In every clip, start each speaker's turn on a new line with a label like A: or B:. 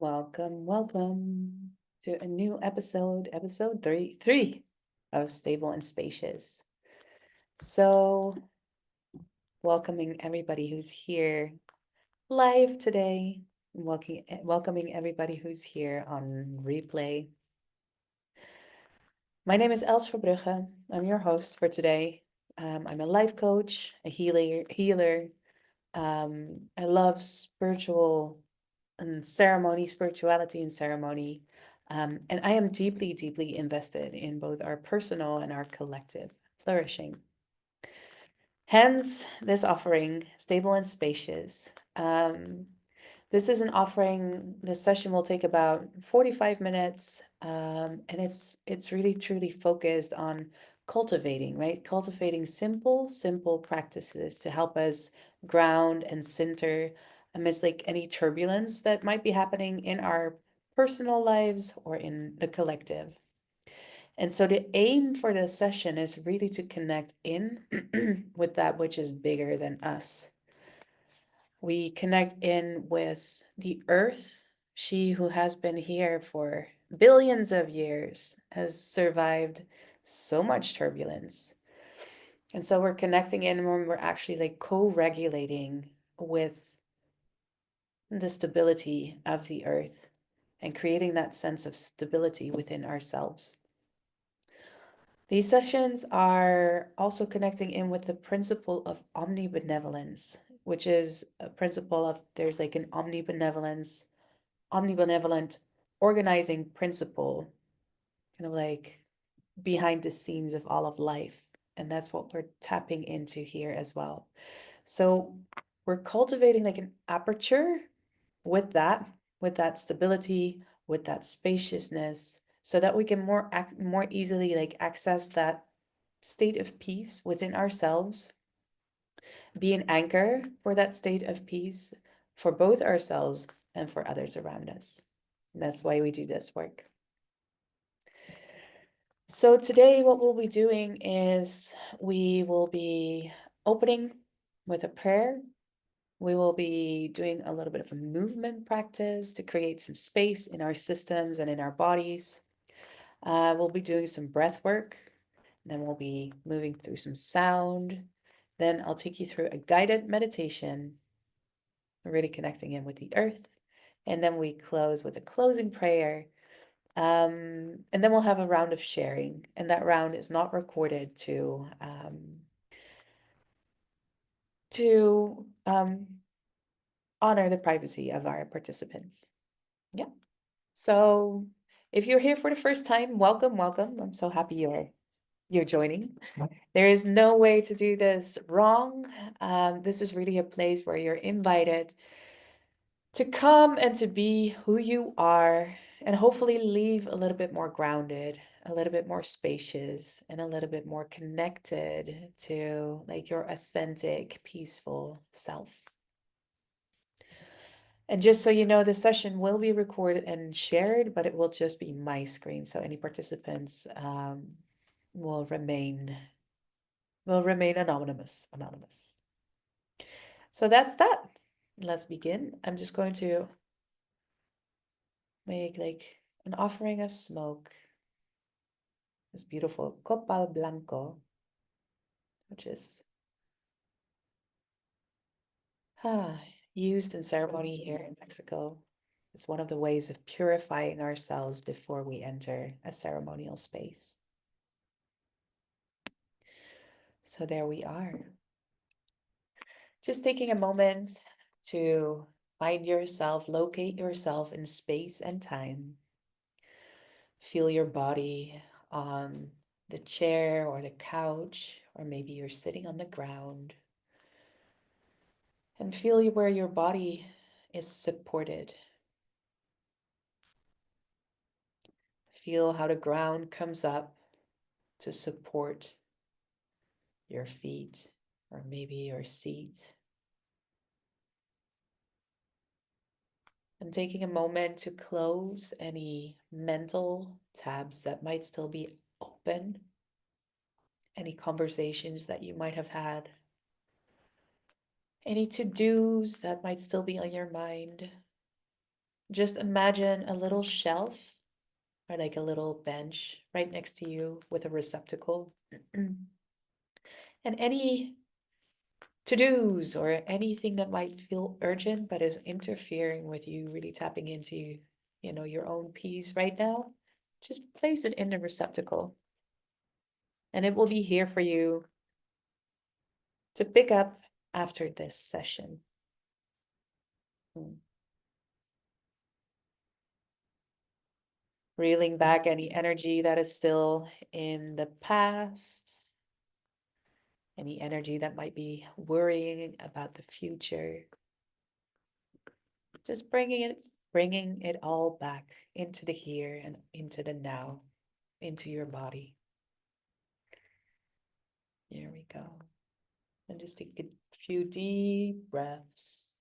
A: Welcome to a new episode three of Stable and Spacious. So, welcoming everybody who's here live today, welcoming everybody who's here on replay. My name is Els Verbrugge. I'm your host for today. I'm a life coach, a healer. I love spirituality and ceremony. And I am deeply, deeply invested in both our personal and our collective flourishing. Hence, this offering, Stable and Spacious. This is an offering. This session will take about 45 minutes, and it's really truly focused on cultivating, right? Cultivating simple practices to help us ground and center amidst like any turbulence that might be happening in our personal lives or in the collective. And so the aim for this session is really to connect in with that which is bigger than us. We connect in with the earth. She who has been here for billions of years has survived so much turbulence. And so we're connecting in when we're actually like co-regulating with the stability of the earth and creating that sense of stability within ourselves. These sessions are also connecting in with the principle of omnibenevolence, which is a principle of there's like an omnibenevolent organizing principle, kind of like behind the scenes of all of life. And that's what we're tapping into here as well. So we're cultivating like an aperture with that stability, with that spaciousness, so that we can more easily like access that state of peace within ourselves, be an anchor for that state of peace for both ourselves and for others around us. And that's why we do this work. So today what we'll be doing is we will be opening with a prayer. We will be doing a little bit of a movement practice to create some space in our systems and in our bodies. We'll be doing some breath work. Then we'll be moving through some sound. Then I'll take you through a guided meditation, really connecting in with the earth. And then we close with a closing prayer. And then we'll have a round of sharing. And that round is not recorded to honor the privacy of our participants. Yeah. So if you're here for the first time, welcome. I'm so happy you're joining. There is no way to do this wrong. This is really a place where you're invited to come and to be who you are and hopefully leave a little bit more grounded, a little bit more spacious, and a little bit more connected to like your authentic, peaceful self. And just so you know, the session will be recorded and shared, but it will just be my screen. So any participants will remain anonymous. So that's that. Let's begin. I'm just going to make like an offering of smoke. This beautiful copal blanco, which is used in ceremony here in Mexico. It's one of the ways of purifying ourselves before we enter a ceremonial space. So there we are. Just taking a moment to find yourself, locate yourself in space and time. Feel your body on the chair or the couch, or maybe you're sitting on the ground. And feel where your body is supported. Feel how the ground comes up to support your feet or maybe your seat. And taking a moment to close any mental tabs that might still be open, any conversations that you might have had, any to-dos that might still be on your mind. Just imagine a little shelf or like a little bench right next to you with a receptacle. And any to-dos or anything that might feel urgent but is interfering with you really tapping into, your own peace right now, just place it in the receptacle and it will be here for you to pick up after this session. Reeling back any energy that is still in the past, any energy that might be worrying about the future. Just bringing it all back into the here and into the now, into your body. Here we go. And just take a few deep breaths.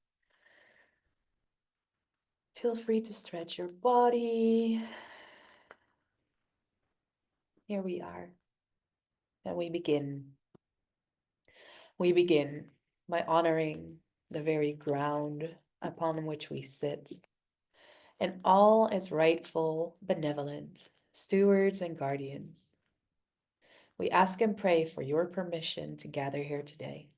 A: Feel free to stretch your body. Here we are. And we begin. We begin by honoring the very ground upon which we sit and all its rightful, benevolent stewards and guardians. We ask and pray for your permission to gather here today.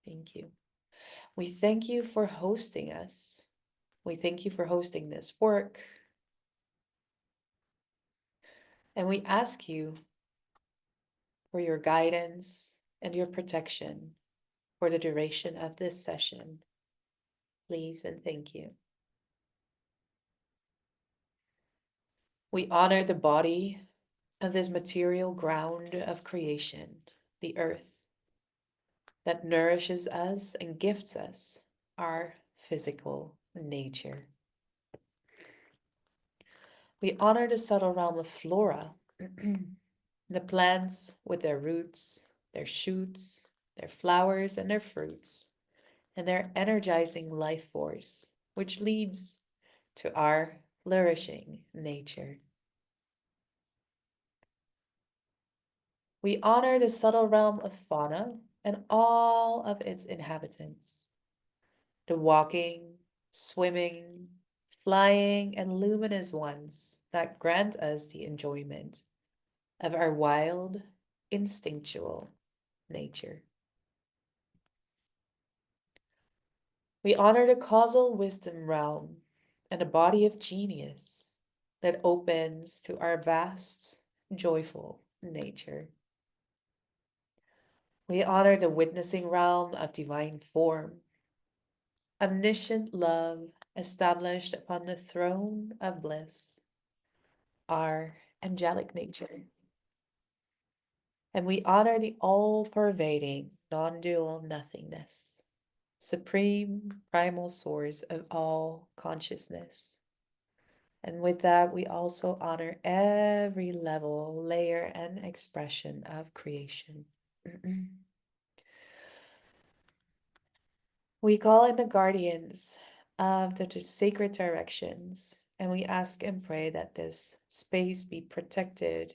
A: Thank you. We thank you for hosting us. We thank you for hosting this work. And we ask you for your guidance and your protection for the duration of this session. Please and thank you. We honor the body of this material ground of creation, the earth, that nourishes us and gifts us our physical nature. We honor the subtle realm of flora, the plants with their roots, their shoots, their flowers, and their fruits, and their energizing life force, which leads to our flourishing nature. We honor the subtle realm of fauna and all of its inhabitants, the walking, swimming, flying, and luminous ones that grant us the enjoyment of our wild, instinctual nature. We honor the causal wisdom realm and the body of genius that opens to our vast, joyful nature. We honor the witnessing realm of divine form, omniscient love established upon the throne of bliss, our angelic nature. And we honor the all-pervading, non-dual nothingness, supreme primal source of all consciousness. And with that, we also honor every level, layer, and expression of creation. We call in the guardians of the sacred directions, and we ask and pray that this space be protected,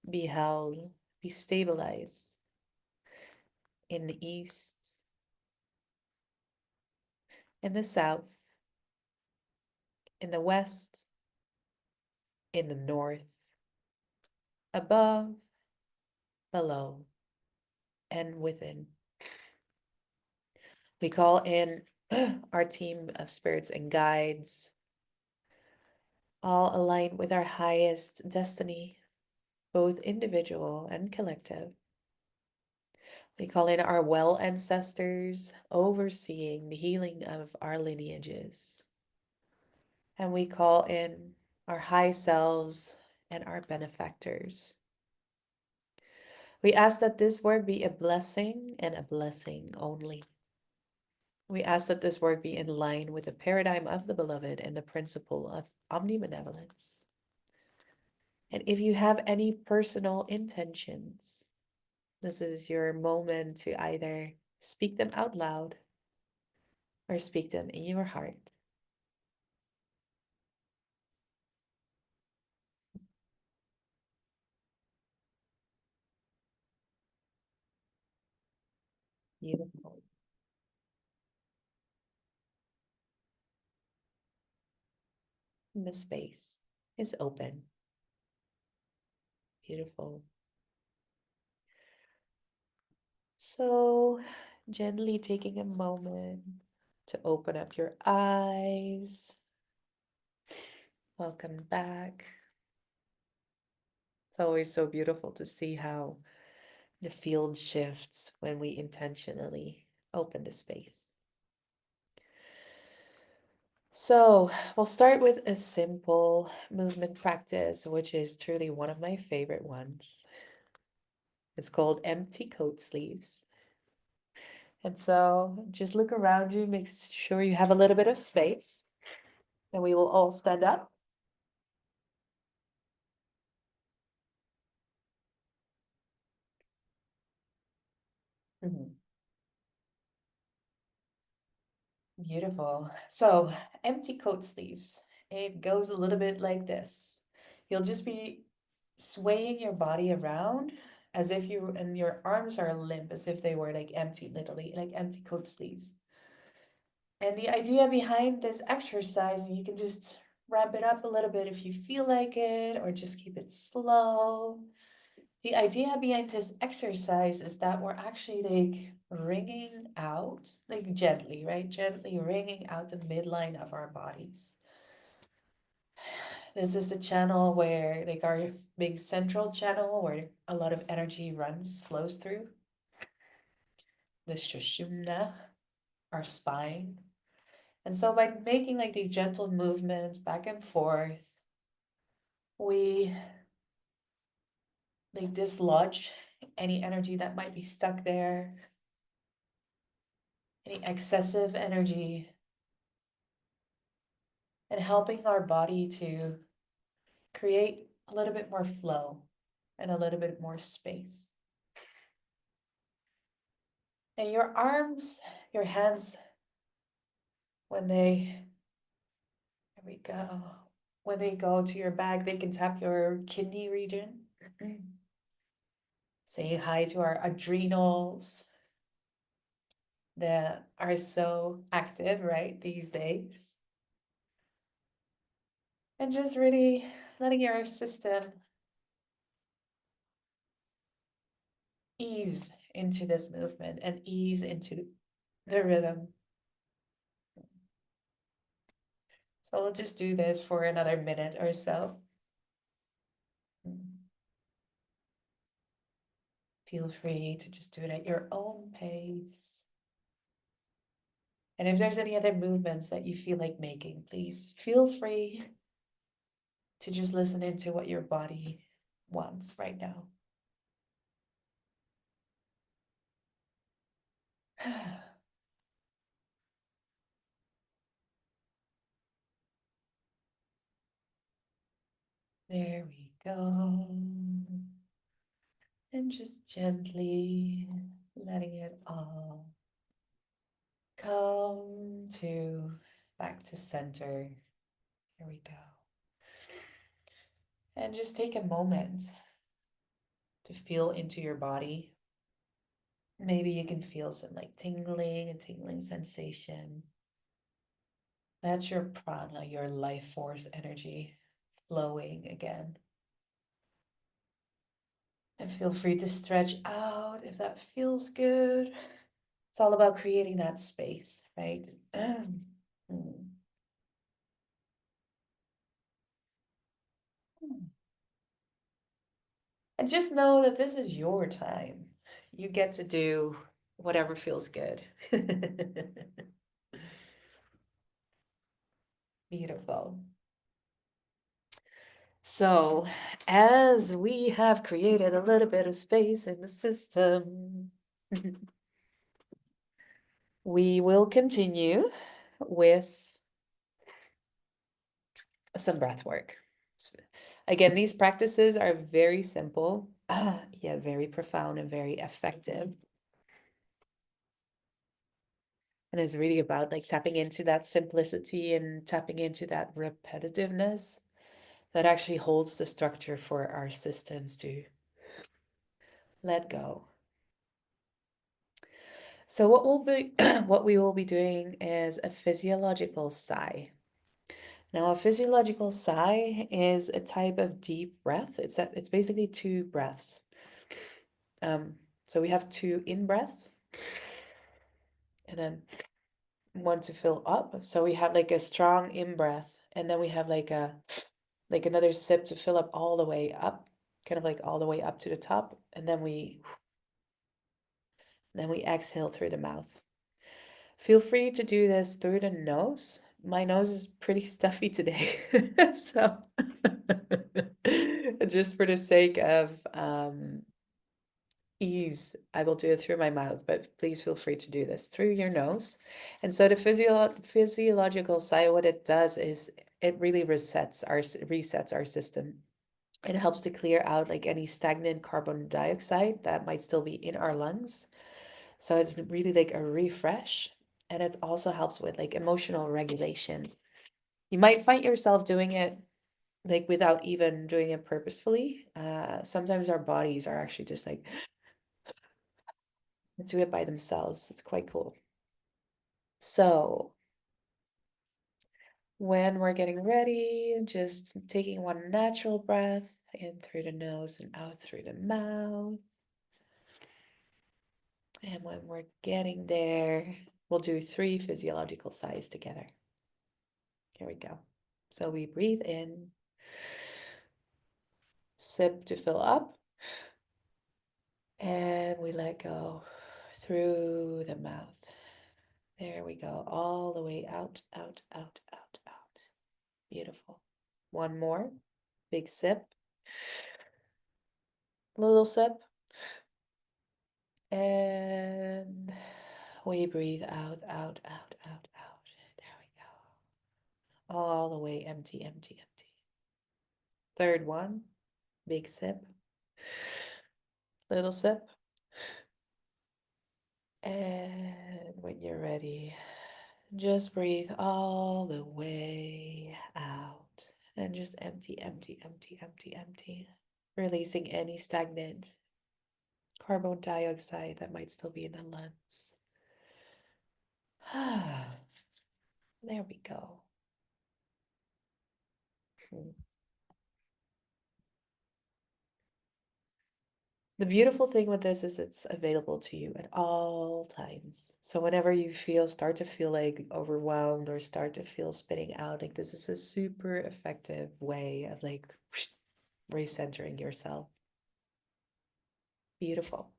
A: be held, be stabilized in the east, in the south, in the west, in the north, above, below, and within. We call in our team of spirits and guides, all aligned with our highest destiny, both individual and collective. We call in our well ancestors, overseeing the healing of our lineages. And we call in our high selves and our benefactors. We ask that this work be a blessing and a blessing only. We ask that this work be in line with the paradigm of the beloved and the principle of omnibenevolence. And if you have any personal intentions, this is your moment to either speak them out loud or speak them in your heart. Beautiful. and the space is open. Beautiful. So, gently taking a moment to open up your eyes. Welcome back. It's always so beautiful to see how the field shifts when we intentionally open the space. So, we'll start with a simple movement practice, which is truly one of my favorite ones. It's called empty coat sleeves. And so, just look around you, make sure you have a little bit of space, and we will all stand up. Mhm. Beautiful. So, empty coat sleeves. It goes a little bit like this. You'll just be swaying your body around as if you and your arms are limp, as if they were like empty, literally, like empty coat sleeves. And the idea behind this exercise, and you can just ramp it up a little bit if you feel like it, or just keep it slow. The idea behind this exercise is that we're actually like wringing out, like gently, right? Gently wringing out the midline of our bodies. This is the channel where, like, our big central channel where a lot of energy flows through. The shushumna, our spine. And so by making like these gentle movements back and forth, we like dislodge any energy that might be stuck there, any excessive energy, and helping our body to create a little bit more flow and a little bit more space. And your arms, your hands, when there we go, when they go to your back, they can tap your kidney region. Say hi to our adrenals that are so active, right, these days. And just really letting your system ease into this movement and ease into the rhythm. So we'll just do this for another minute or so. Feel free to just do it at your own pace. And if there's any other movements that you feel like making, please feel free to just listen into what your body wants right now. There we go. And just gently letting it all come to back to center. There we go. And just take a moment to feel into your body. Maybe you can feel some like tingling and tingling sensation. That's your prana, your life force energy flowing again. And feel free to stretch out if that feels good. It's all about creating that space, right? And just know that this is your time. You get to do whatever feels good. Beautiful. So, as we have created a little bit of space in the system, we will continue with some breath work. Again, these practices are very simple, yet very profound and very effective. And it's really about like tapping into that simplicity and tapping into that repetitiveness that actually holds the structure for our systems to let go. So what we'll be what we will be doing is a physiological sigh. Now, a physiological sigh is a type of deep breath. It's basically two breaths. So we have two in breaths and then one to fill up. So we have like a strong in breath, and then we have like another sip to fill up all the way up, kind of like all the way up to the top, and then we exhale through the mouth. Feel free to do this through the nose. My nose is pretty stuffy today, so just for the sake of ease, I will do it through my mouth, but please feel free to do this through your nose. And so the physiological sigh, what it does is it really resets our system. It helps to clear out like any stagnant carbon dioxide that might still be in our lungs. So it's really like a refresh. And it also helps with like emotional regulation. You might find yourself doing it like without even doing it purposefully. Sometimes our bodies are actually just like do it by themselves. It's quite cool. So when we're getting ready, just taking one natural breath in through the nose and out through the mouth. And when we're getting there, we'll do 3 physiological sighs together. Here we go. So we breathe in, sip to fill up, and we let go through the mouth. There we go, all the way out, out, out, out, out. Beautiful. One more. Big sip. Little sip. And we breathe out, out, out, out, out. There we go. All the way empty, empty, empty. Third one. Big sip. Little sip. And when you're ready, just breathe all the way out. And just empty, empty, empty, empty, empty. Releasing any stagnant carbon dioxide that might still be in the lungs. There we go. The beautiful thing with this is it's available to you at all times. So whenever you start to feel like overwhelmed or start to feel spitting out, like this is a super effective way of like recentering yourself. Beautiful.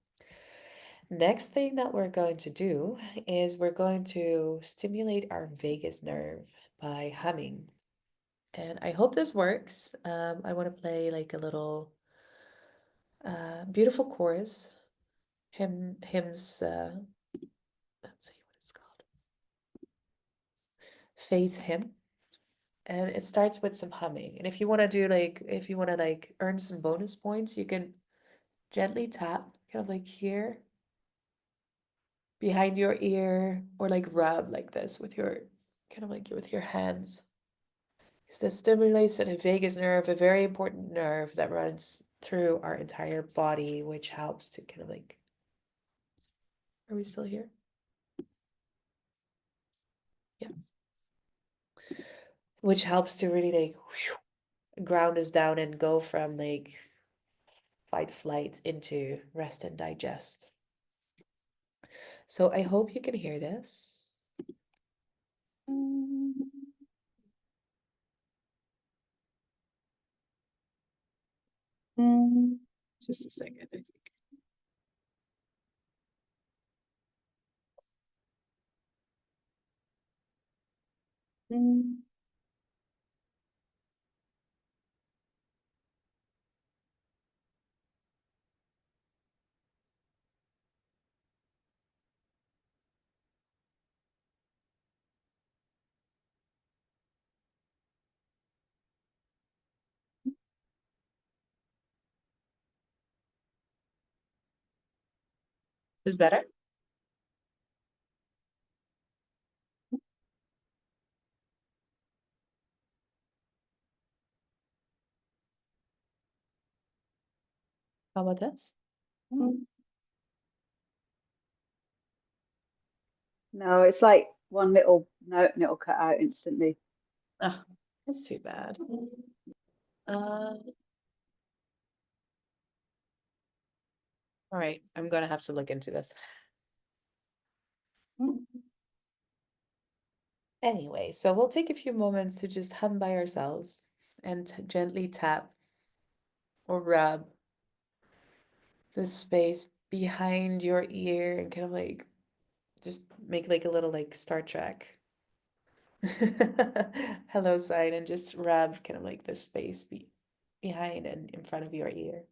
A: Next thing that we're going to do is we're going to stimulate our vagus nerve by humming. And I hope this works. I want to play like a little beautiful chorus. Hymns, let's see what it's called. Faith hymn. And it starts with some humming. And if you want to if you want to like earn some bonus points, you can gently tap kind of like here behind your ear or like rub like this with your kind of like with your hands. This stimulates the vagus nerve, a very important nerve that runs through our entire body, which helps to kind of like, are we still here? Yeah. Which helps to really like ground us down and go from like fight flight into rest and digest. So I hope you can hear this. Just a second, I think. Is better? How about this?
B: No, it's like one little note and it'll cut out instantly.
A: Ah, That's too bad. Uh, all right, I'm gonna have to look into this. Anyway, so we'll take a few moments to just hum by ourselves and gently tap or rub the space behind your ear and kind of like just make like a little like Star Trek hello sign and just rub kind of like the space behind and in front of your ear.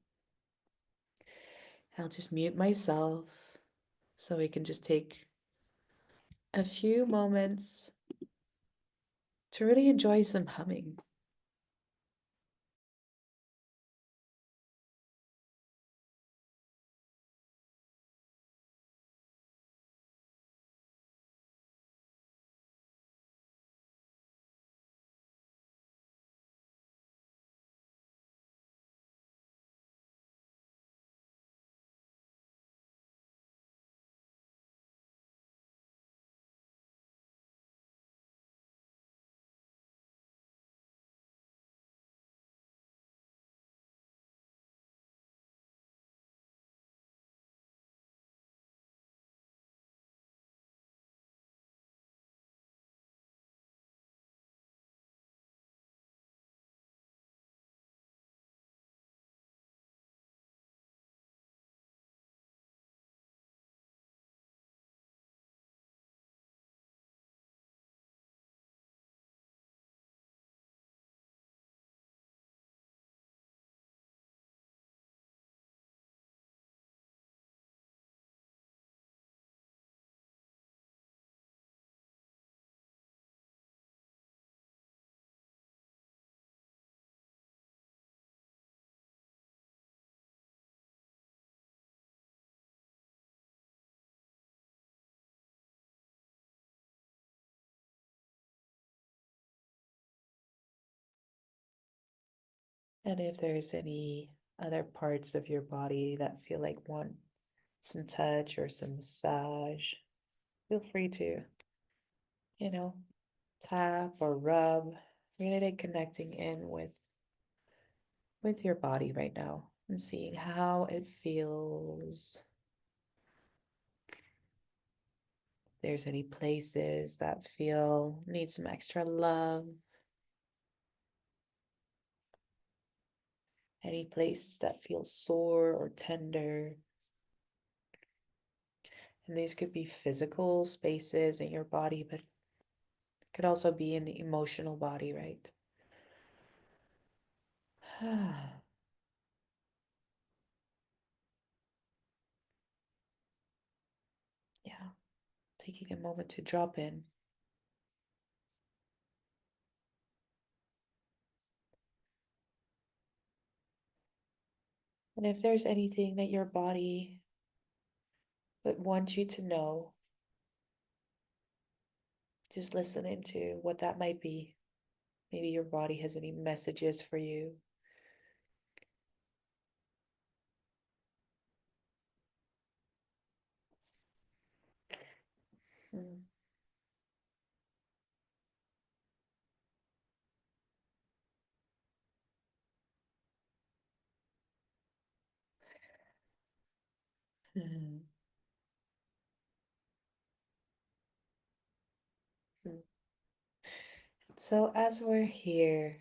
A: I'll just mute myself so we can just take a few moments to really enjoy some humming. And if there's any other parts of your body that feel like want some touch or some massage, feel free to, you know, tap or rub, really connecting in with your body right now and seeing how it feels. If there's any places that feel need some extra love, any places that feel sore or tender. And these could be physical spaces in your body, but it could also be in the emotional body, right? Yeah, taking a moment to drop in. And if there's anything that your body would want you to know, just listen into what that might be. Maybe your body has any messages for you. Mm. So, as we're here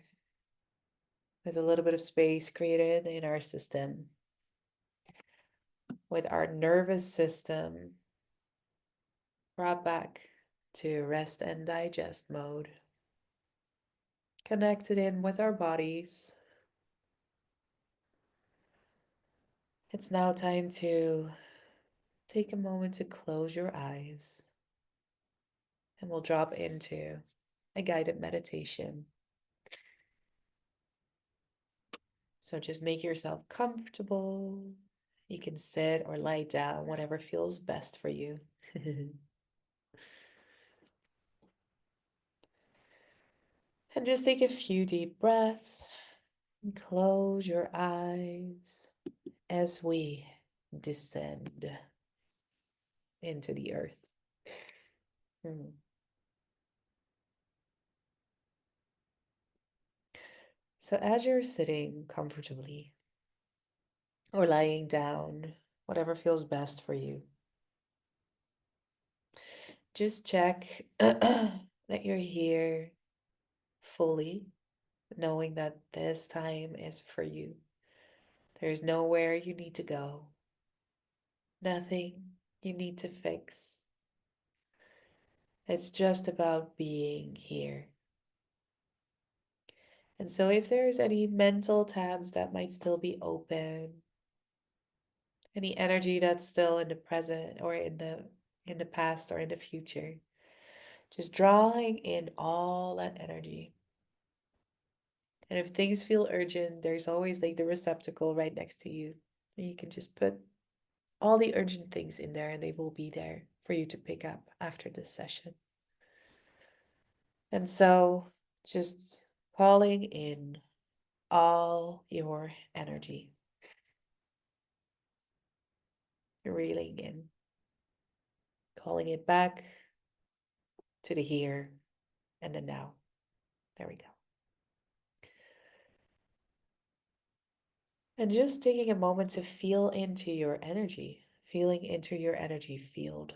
A: with a little bit of space created in our system, with our nervous system brought back to rest and digest mode, connected in with our bodies, it's now time to take a moment to close your eyes and we'll drop into a guided meditation. So just make yourself comfortable. You can sit or lie down, whatever feels best for you. And just take a few deep breaths and close your eyes as we descend into the earth. Hmm. So, as you're sitting comfortably or lying down, whatever feels best for you, just check that you're here fully, knowing that this time is for you. There's nowhere you need to go, nothing you need to fix. It's just about being here. And so, if there's any mental tabs that might still be open, any energy that's still in the present or in the past or in the future, just drawing in all that energy. And if things feel urgent, there's always like the receptacle right next to you. And you can just put all the urgent things in there and they will be there for you to pick up after this session. And so just calling in all your energy, reeling in, calling it back to the here and the now. There we go. And just taking a moment to feel into your energy, feeling into your energy field.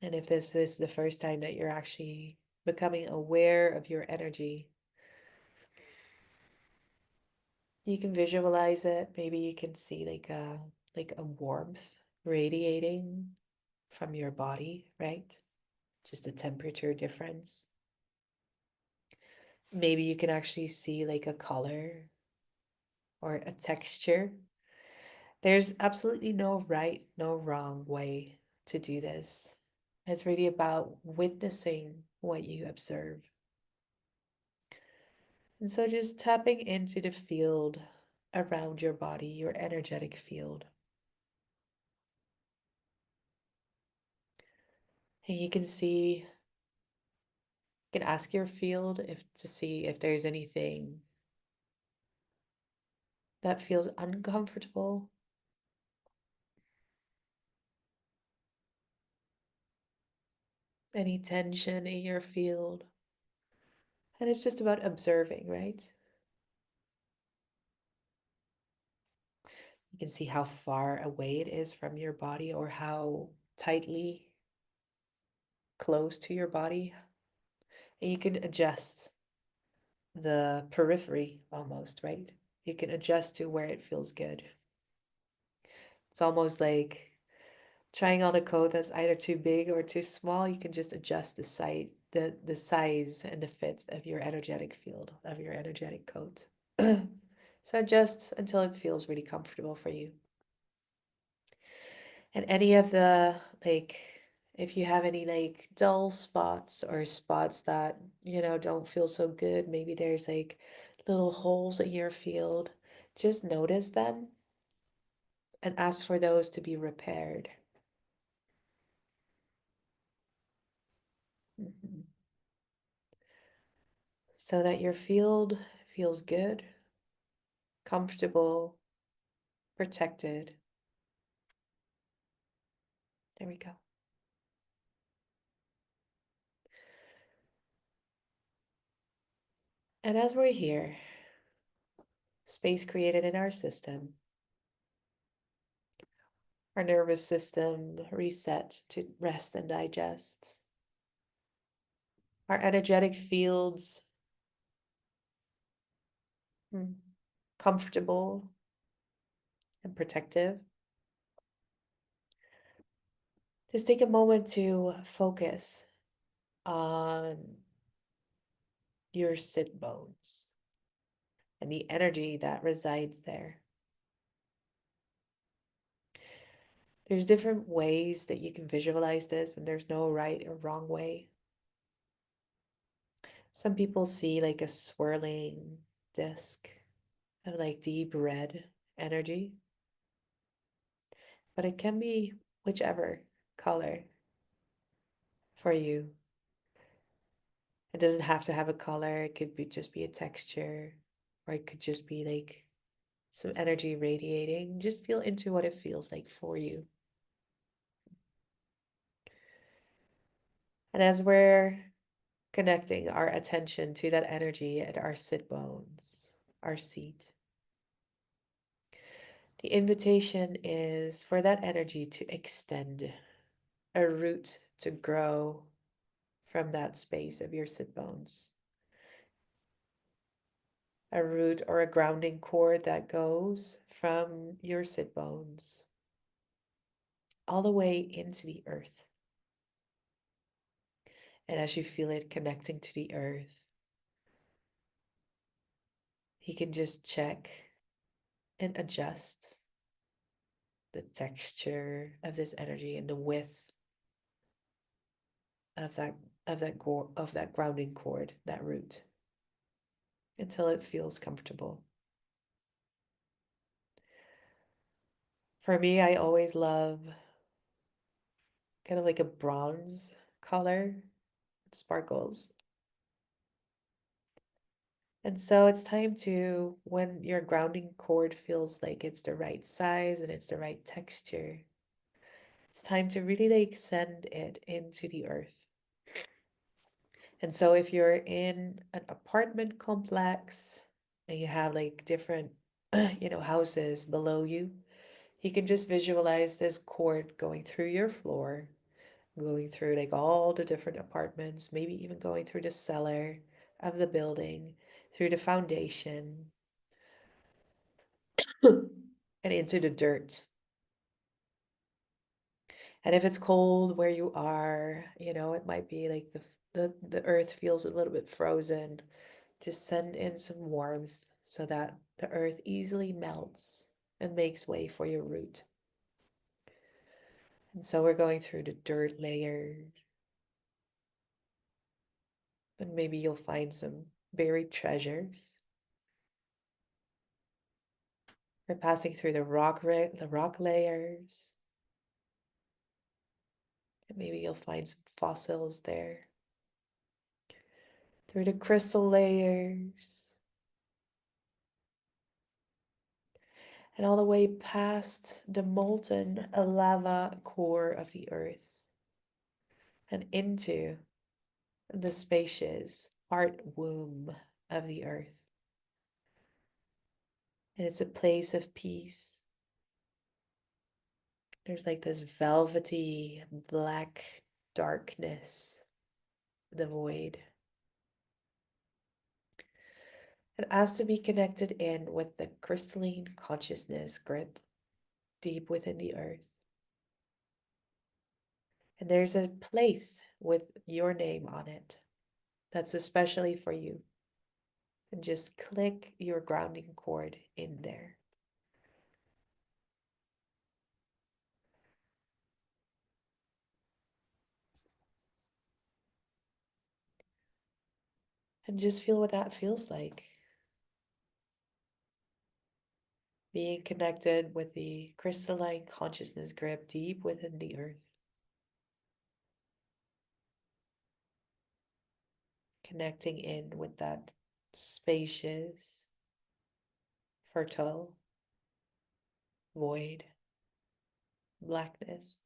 A: And if this is the first time that you're actually becoming aware of your energy, you can visualize it. Maybe you can see like a warmth radiating from your body, right? Just a temperature difference. Maybe you can actually see like a color or a texture. There's absolutely no right, no wrong way to do this. It's really about witnessing what you observe. And so just tapping into the field around your body, your energetic field. And you can see, you can ask your field if to see if there's anything that feels uncomfortable, any tension in your field. And it's just about observing, right? You can see how far away it is from your body or how tightly close to your body. And you can adjust the periphery almost, right? You can adjust to where it feels good. It's almost like trying on a coat that's either too big or too small. You can just adjust the size and the fit of your energetic field, of your energetic coat. So adjust until it feels really comfortable for you. And any of the like if you have any like dull spots or spots that, don't feel so good, maybe there's like little holes in your field, just notice them and ask for those to be repaired. Mhm. So that your field feels good, comfortable, protected. There we go. And as we're here, space created in our system, our nervous system reset to rest and digest. Our energetic fields comfortable and protective. Just take a moment to focus on your sit bones and the energy that resides there. There's different ways that you can visualize this, and there's no right or wrong way. Some people see like a swirling disc of like deep red energy, but it can be whichever color for you. It doesn't have to have a color, it could be just be a texture, or it could just be like some energy radiating. Just feel into what it feels like for you. And as we're connecting our attention to that energy at our sit bones, our seat. The invitation is for that energy to extend, a root to grow from that space of your sit bones. A root or a grounding cord that goes from your sit bones all the way into the earth. And as you feel it connecting to the earth, you can just check and adjust the texture of this energy and the width of that grounding cord, that root, until it feels comfortable. For me, I always love kind of like a bronze color. It sparkles. And so it's time to, when your grounding cord feels like it's the right size and it's the right texture, it's time to really like send it into the earth. And so if you're in an apartment complex and you have like different, houses below you, you can just visualize this cord going through your floor, going through like all the different apartments, maybe even going through the cellar of the building, through the foundation, and into the dirt. And if it's cold where you are, it might be like the earth feels a little bit frozen. Just send in some warmth so that the earth easily melts and makes way for your root. And so we're going through the dirt layer. And maybe you'll find some buried treasures. We're passing through the rock layers. And maybe you'll find some fossils there. Through the crystal layers. And all the way past the molten lava core of the earth. And into the spacious heart womb of the earth. And it's a place of peace. There's like this velvety black darkness, the void. It asks to be connected in with the crystalline consciousness grip deep within the earth. And there's a place with your name on it that's especially for you. And just click your grounding cord in there. And just feel what that feels like. Being connected with the crystalline consciousness grip deep within the earth. Connecting in with that spacious, fertile, void, blackness.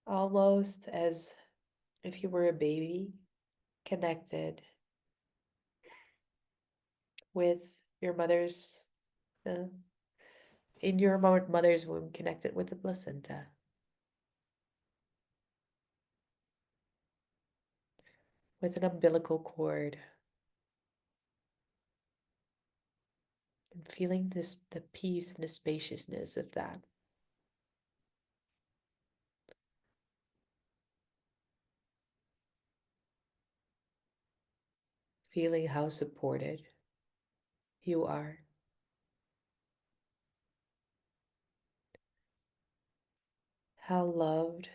A: Almost as if you were a baby connected with your mother's, uh, in your mother's womb, connected with the placenta. With an umbilical cord. And feeling the peace and the spaciousness of that. Feeling how supported you are. How loved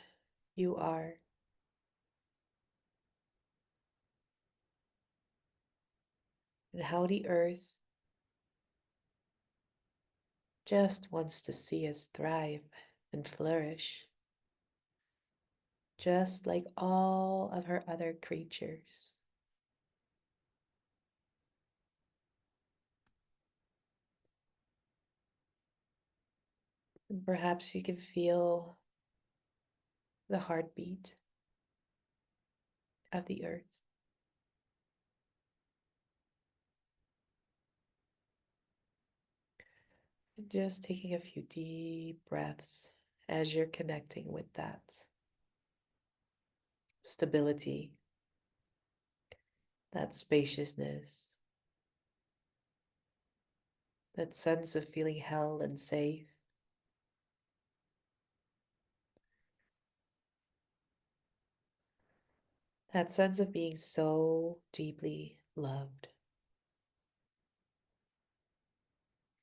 A: you are. And how the earth just wants to see us thrive and flourish, just like all of her other creatures. And perhaps you can feel the heartbeat of the earth. And just taking a few deep breaths as you're connecting with that stability, that spaciousness, that sense of feeling held and safe. That sense of being so deeply loved.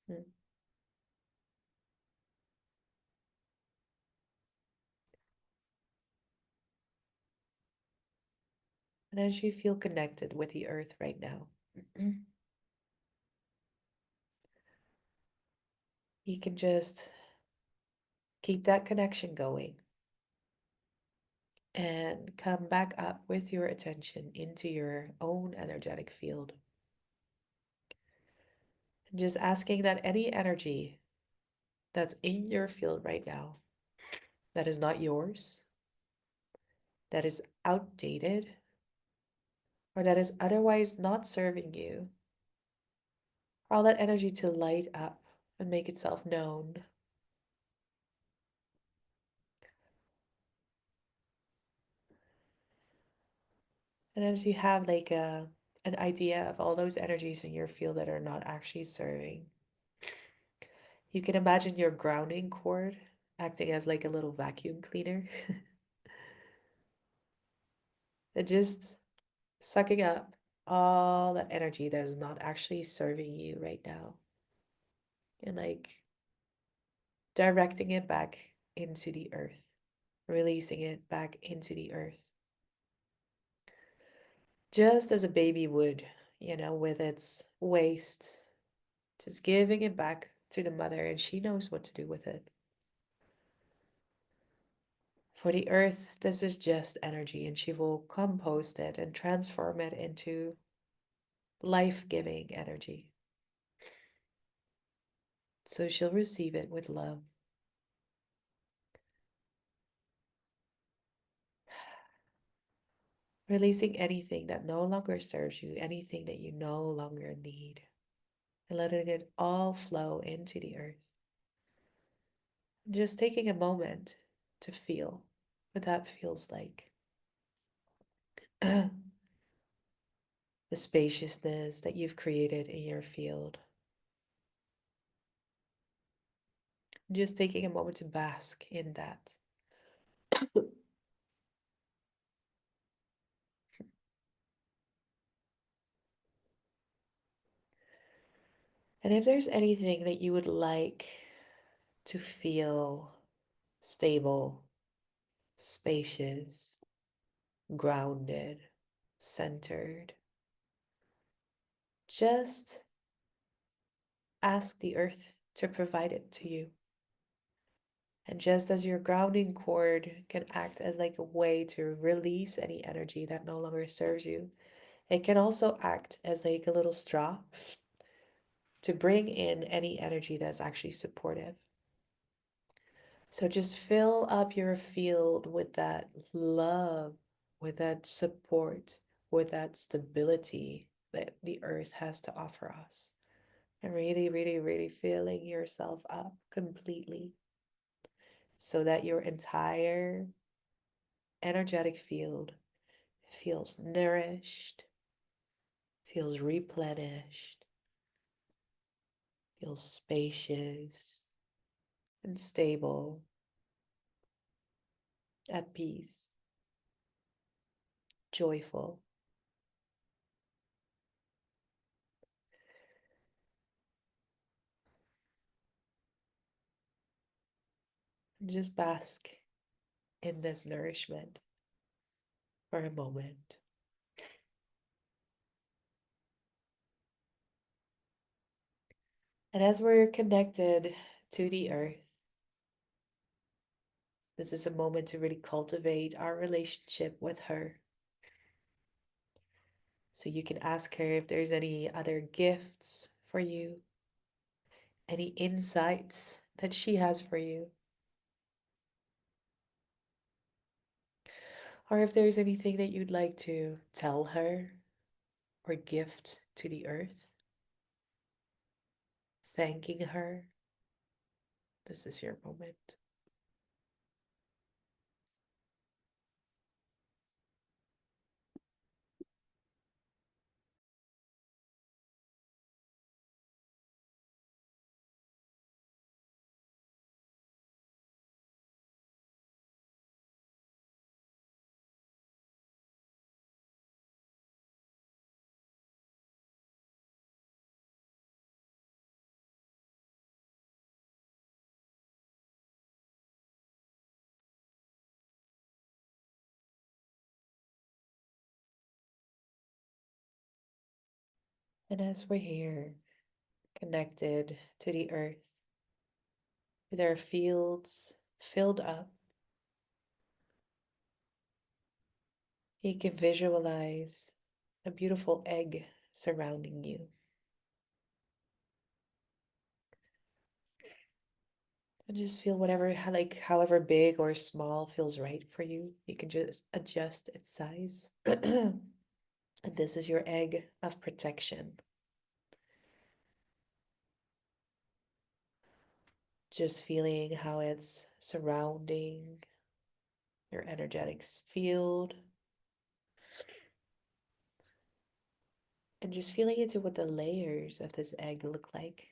A: Mm. And as you feel connected with the earth right now, you can just keep that connection going and come back up with your attention into your own energetic field. And just asking that any energy that's in your field right now that is not yours, that is outdated, or that is otherwise not serving you, all that energy to light up and make itself known. And as you have like an idea of all those energies in your field that are not actually serving, you can imagine your grounding cord acting as like a little vacuum cleaner and just sucking up all that energy that is not actually serving you right now and like directing it back into the earth, releasing it back into the earth. Just as a baby would, with its waste, just giving it back to the mother and she knows what to do with it. For the earth, this is just energy and she will compost it and transform it into life-giving energy. So she'll receive it with love. Releasing anything that no longer serves you, anything that you no longer need, and letting it all flow into the earth. Just taking a moment to feel what that feels like. The spaciousness that you've created in your field. Just taking a moment to bask in that. And if there's anything that you would like to feel stable, spacious, grounded, centered, just ask the earth to provide it to you. And just as your grounding cord can act as like a way to release any energy that no longer serves you, it can also act as like a little straw to bring in any energy that's actually supportive. So just fill up your field with that love, with that support, with that stability that the earth has to offer us. And really, really, really filling yourself up completely so that your entire energetic field feels nourished, feels replenished, feels spacious and stable, at peace, joyful. And just bask in this nourishment for a moment. And as we're connected to the earth, this is a moment to really cultivate our relationship with her. So you can ask her if there's any other gifts for you, any insights that she has for you. Or if there's anything that you'd like to tell her or gift to the earth, thanking her, this is your moment. And as we're here, connected to the earth, with our fields filled up, you can visualize a beautiful egg surrounding you. And just feel whatever, like however big or small feels right for you. You can just adjust its size. And this is your egg of protection. Just feeling how it's surrounding your energetic field. And just feeling into what the layers of this egg look like.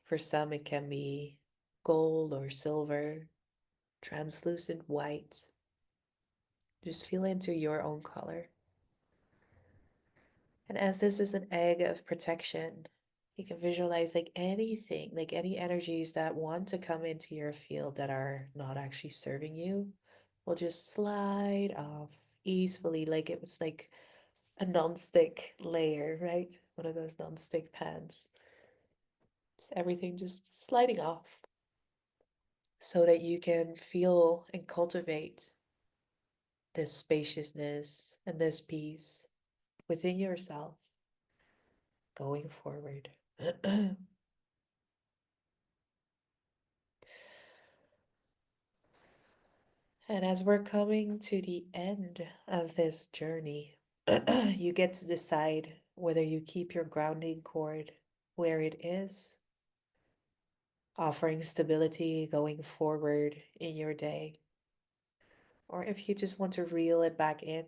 A: For some, it can be gold or silver, translucent white. Just feel into your own color. And as this is an egg of protection, you can visualize like anything, like any energies that want to come into your field that are not actually serving you will just slide off easily, like it was like a non-stick layer, right? One of those non-stick pans. Just everything just sliding off so that you can feel and cultivate this spaciousness and this peace within yourself going forward. And as we're coming to the end of this journey, you get to decide whether you keep your grounding cord where it is, offering stability going forward in your day, or if you just want to reel it back in.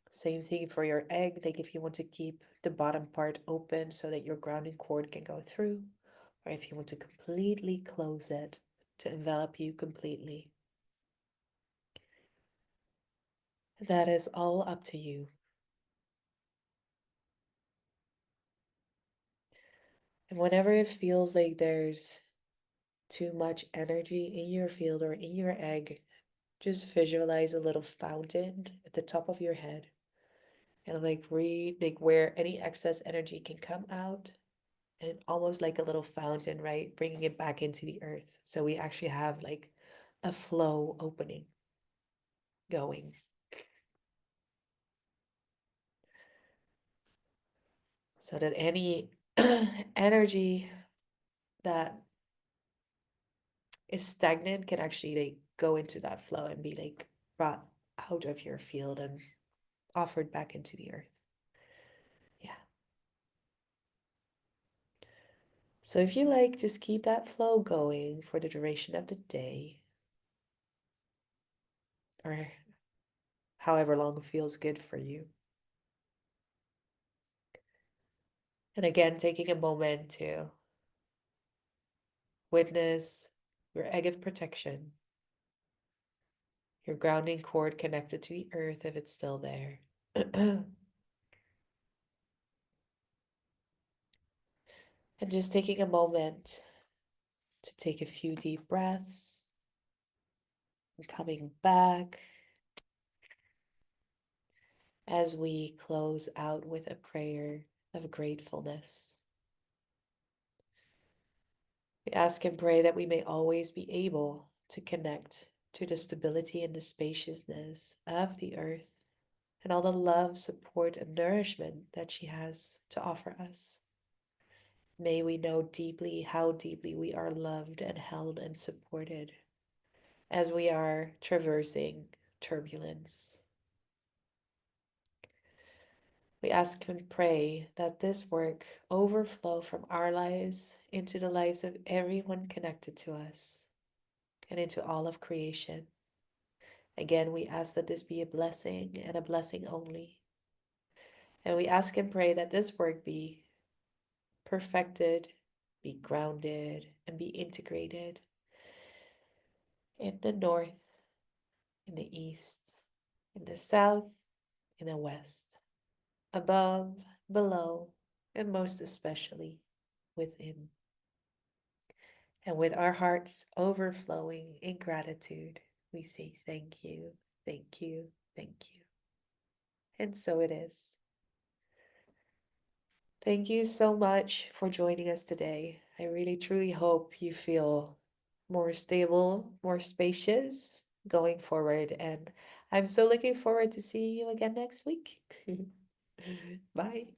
A: Same thing for your egg, like if you want to keep the bottom part open so that your grounding cord can go through, or if you want to completely close it to envelop you completely. That is all up to you. And whenever it feels like there's too much energy in your field or in your egg, just visualize a little fountain at the top of your head and like read like where any excess energy can come out and almost like a little fountain, right? Bringing it back into the earth. So we actually have like a flow opening going. So that any energy that is stagnant can actually like go into that flow and be like brought out of your field and offered back into the earth. Yeah. So if you like, just keep that flow going for the duration of the day or however long feels good for you. And again, taking a moment to witness your egg of protection, your grounding cord connected to the earth if it's still there. And just taking a moment to take a few deep breaths and coming back as we close out with a prayer of gratefulness. We ask and pray that we may always be able to connect to the stability and the spaciousness of the earth and all the love, support, and nourishment that she has to offer us. May we know deeply how deeply we are loved and held and supported as we are traversing turbulence. We ask and pray that this work overflow from our lives into the lives of everyone connected to us and into all of creation. Again, we ask that this be a blessing and a blessing only. And we ask and pray that this work be perfected, be grounded, and be integrated in the north, in the east, in the south, in the west, above, below, and most especially within. And with our hearts overflowing in gratitude, we say thank you, thank you, thank you. And so it is. Thank you so much for joining us today. I really truly hope you feel more stable, more spacious going forward. And I'm so looking forward to seeing you again next week. Bye.